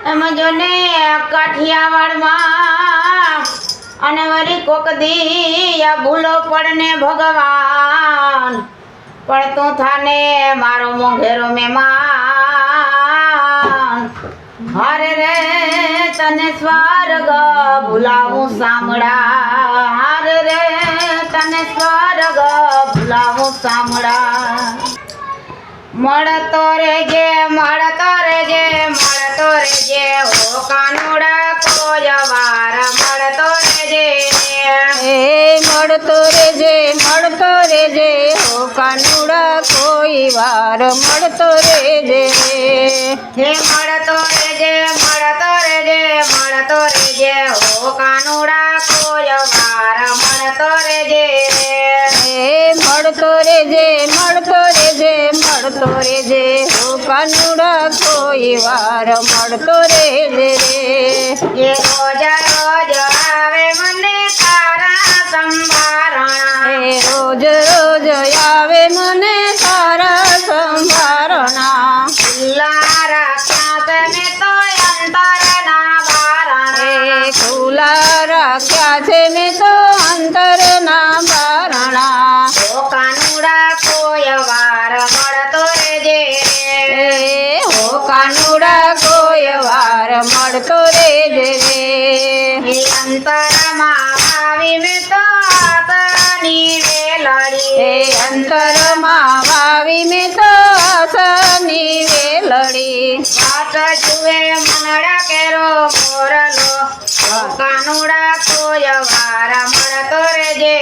એમ જો ને કાઠિયાવાડમાં અને વળી કોક દી આ ભૂલો પડને ભગવાન પડતું થાને મારો મોંઘેરો મહેમાન હારે રે તને સ્વર્ગ ભૂલાવું સાંભળા હારે રે તને સ્વર્ગ ભૂલાવું સાંભળા મળતો રેજે મળતો રેજે મળતો રેજે ઓ કાનુડા કોઈ વાર મળતો રેજે મળતો રેજે હો કાનુડા કોઈ વાર મળતો રેજે હે મળતો રેજે મળતો રેજે મળતો રેજે ઓ કાનુડા કોઈ વાર મળતો રેજે મળતો રેજે મળતો રેજે મળતો રેજે હો કાનુડા કોઈ વાર મળતો રેજે એ રોજ રોજ આવે મને તારા સંભારણા રોજ રોજ આવે મને તારા સંભારણા ખુલ્લા રાખ્યા તને તો અંતરના બારણા ખુલ્લા રાખ્યા છે મેં તો અંતરના બારણા ઓ કાનુડા કોઈ વાર મળતો રેજે હો કાનુડા કોઈ વાર મળતો રેજે એ અંતરમાં આવી મેં તો આતની વેલડી અંતરમાં વાવી મેં તો આસની વેલડી વાત જુએ મનડા કેરો મોરલો ઓ કાનુડા કોઈ વાર મળતો રેજે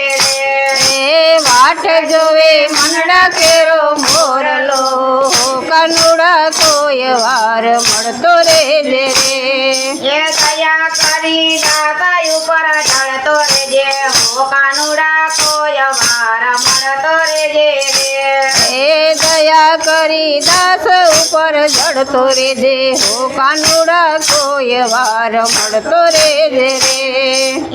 વાટ જોવે મનડા કેરો મોરલો કાનુડા કોઈ વાર મળતો રેજે એ દયા કરી દાતા ઉપર ઢળતો રેજે હો કાનુડા કોઈ વાર મળતો રેજે એ દયા કરી દાસ ઉપર જડતો રેજે હો કાનુડા કોઈ વાર મળતો રેજે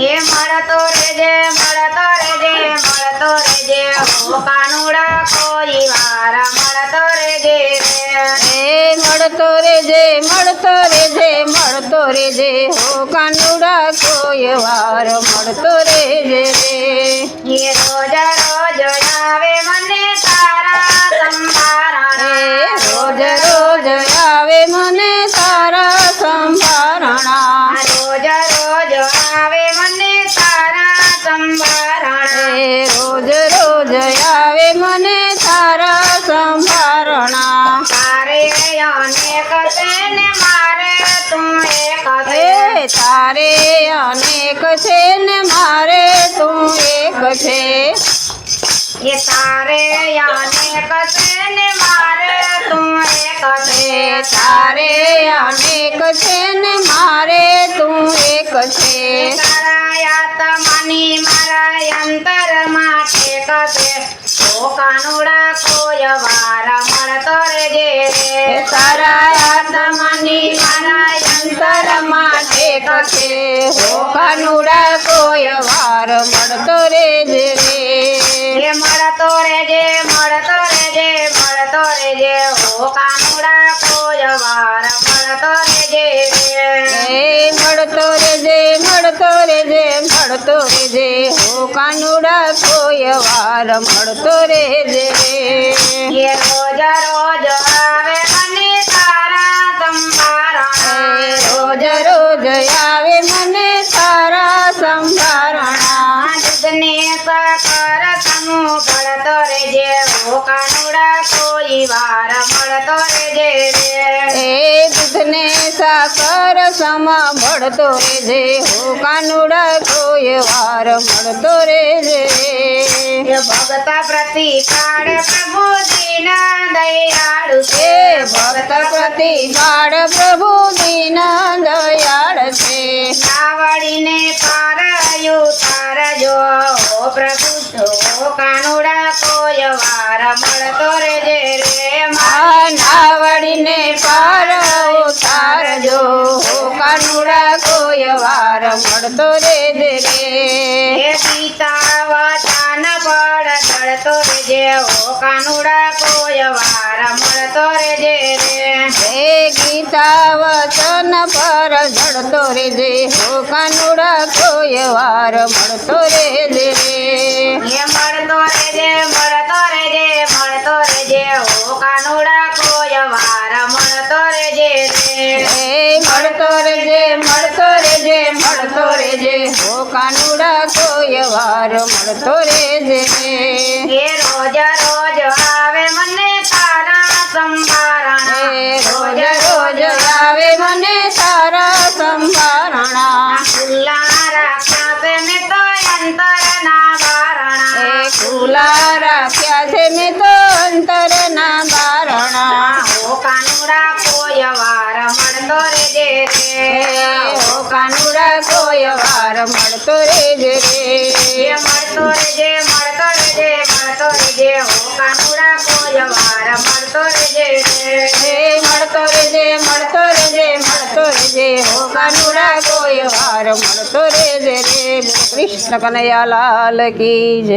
એ મળતો રેજે મળતો રેજે મળતો રેજે હો કાનુડા કોઈ વાર મળતો રેજે મળતો રેજે મળતો રેજે મળતો રેજે હો કાનુડા કોઈ વાર મળતો રેજે એ રોજ રોજ આવે મને તારા સંભારણા રોજ રોજ આવે મને તારા સંભારણા રોજ રોજ આવે મને તારા સંભારણા રોજ રોજ આવે મને તારા સંભારણા તારે અનેક છે ને મારે તું એક છે તારે અનેક છે ને મારે તું એક છે એ તારે અનેક છે ને મારે તું એક છે તારે અનેક છે ને મારે તું એક છે તારા આત્માની મારા અંતરમાં ઠેક છે ઓ કાનુડા કોઈ વાર મળતો રેજે તારા આત્માની મારા અંતરમાં ઠેક છે હો કાનુડા કોઈ વાર મળતો રેજે એ મળતો રેજે મળતો રેજે મળતો રેજે ઓ કાનુડા કોઈ વાર મળતો રેજે મળતો રેજે મળતો રેજે મળતો રેજે હો કાનુડા કોઈ વાર મળતો રેજે એ રોજ રોજ આવે મને તારા સંભારણા રોજ રોજ આવે મને તારા સંભારણા દૂધને સાકર તનું ભળતો રેજે ઓ કાનુડા કોઈ વાર મળતો રેજે એ દૂધને સાકર સમા મળતો રેજે હો કાનુડા કોઈ વાર મળતો રેજે એ ભગત પ્રતિપાળ પ્રભુ દીન દયાળુ છે ભક્ત પ્રતિપાળ પ્રભુ દીન દયાળ છે નાવડીને પાર ઉતારજો ઓ પ્રભુ ઓ કાનુડા કોઈ વાર મળતો રેજે રે નાવડીને પાર ઉતારજો હો કાનુડા કોઈ વાર મળતો રેજે એ ગીતા વચન પડ ચડતો રેજે ઓ કાનુડા કોઈ વાર મળતો રેજે રે હે ગીતા વચન મળતો રેજે હો કાનુડા કોઈ વાર મળતો રેજે એ મળતો રેજે મળતો રેજે મળતો રેજે હો કાનુડા કોઈ વાર મળતો રેજે રે એ મળતો રેજે મળતો રેજે મળતો રેજે હો કાનુડા કોઈ વાર મળતો રેજે એ રોજ રોજ આવે મને તારા સંભારણા એ રોજ રોજ આવે મને તારા સંભારણા ખુલ્લા રાખ્યા છે મેં તો અંતરના બારણા એ ખુલ્લા રાખ્યા છે મેં તો અંતરના બારણા હો કાનુડા કોઈ વાર મળતો રેજે રે હો કાનુડા કોઈ વાર મળતો રેજે એ મળતો રેજે મળતો રેજે મળતો રેજે હો કાનુડા કોઈ વાર મળતો રેજે રે એ મળતો રેજે મળતો રેજે મળતો રેજે હો કાનુડા કોઈ વાર મળતો રેજે રે કૃષ્ણ કનૈયા લાલ કી જય